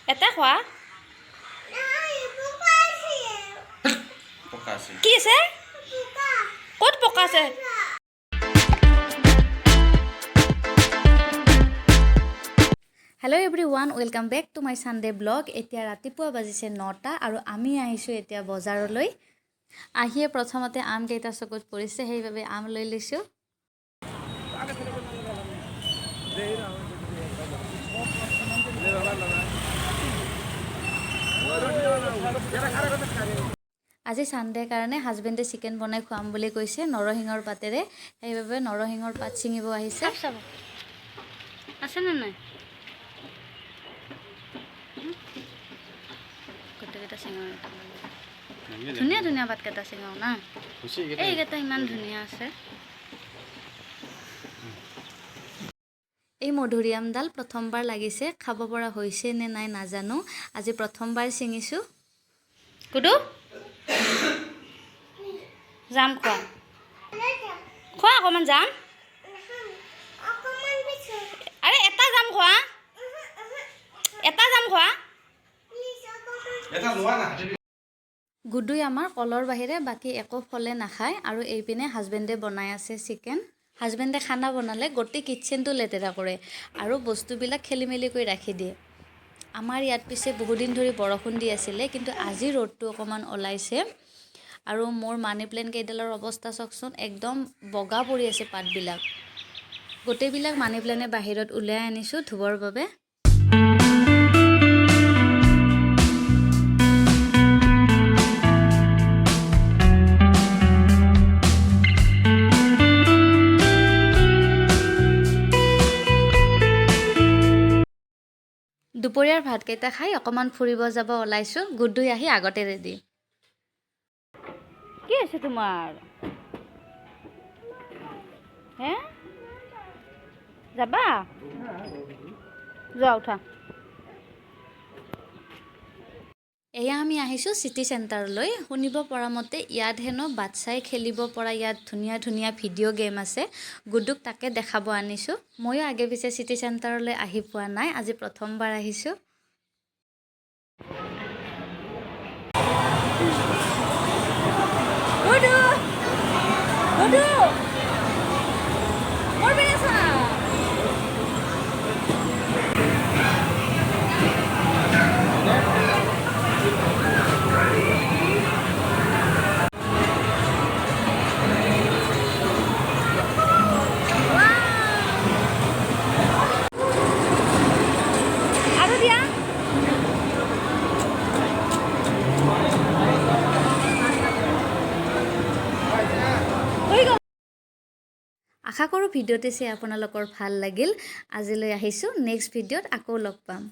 এটা খোৱা কি আছে ক'ত পকা আছে hello' everyone welcome back to my Sunday blog এতিয়া ৰাতিপুৱা বাজিছে 9টা আৰু আমি আহিছোঁ এতিয়া বজাৰলৈ আহিয়ে প্ৰথমতে আম কেইটা চকুত পৰিছে সেইবাবে আম লৈ লৈছোঁ আজি সানডে কাৰণে হাজবেণ্ডে চিকেন বনাই খুৱাম বুলি কৈছে নৰসিংহৰ পাতেৰে সেইবাবে নৰসিংহৰ পাত ছিঙিব আহিছে আছে নে নাই গোটেইকেইটা চিঙাও ধুনীয়া ধুনীয়া পাতকেইটা চিঙাও না এইকেইটা ইমান ধুনীয়া আছে এই মধুৰিআমডাল প্ৰথমবাৰ লাগিছে খাব পৰা হৈছে নে নাই নাজানো আজি প্ৰথমবাৰ ছিঙিছোঁ কুডু জাম খোৱা খোৱা অকণমান জাম আৰে এটা জাম খোৱা গুডুই আমাৰ কলৰ বাহিৰে বাকী একো ফলে নাখায় আৰু এইপিনে হাজবেণ্ডে বনাই আছে চিকেন হাজবেণ্ডে খানা বনালে গোটেই কিটচেনটো লেতেৰা কৰে আৰু বস্তুবিলাক খেলি মেলি কৰি ৰাখি দিয়ে আমাৰ ইয়াত পিছে বহুদিন ধৰি বৰষুণ দি আছিলে কিন্তু আজি ৰ'দটো অকণমান ওলাইছে আৰু মোৰ মানি প্লেণ্ট কেইডালৰ অৱস্থা চাওকচোন একদম বগা পৰি আছে পাতবিলাক গোটেইবিলাক মানি প্লেণ্টে বাহিৰত উলিয়াই আনিছোঁ ধুবৰ বাবে দুপৰীয়াৰ ভাতকেইটা খাই অকণমান ফুৰিব যাব ওলাইছোঁ গুডুই আহি আগতে ৰেডি কি আছে তোমাৰ হে যাবা যোৱা উঠা এয়া আমি আহিছোঁ চিটি চেণ্টাৰলৈ শুনিব পৰা মতে ইয়াত হেনো বাচ্চাই খেলিব পৰা ইয়াত ধুনীয়া ধুনীয়া ভিডিঅ' গেম আছে গুডুক তাকে দেখাব আনিছোঁ ময়ো আগে পিছে চিটি চেণ্টাৰলৈ আহি পোৱা নাই আজি প্ৰথমবাৰ আহিছোঁ আশা কৰোঁ ভিডিঅ'টো চাই আপোনালোকৰ ভাল লাগিল আজিলৈ আহিছোঁ নেক্সট ভিডিঅ'ত আকৌ লগ পাম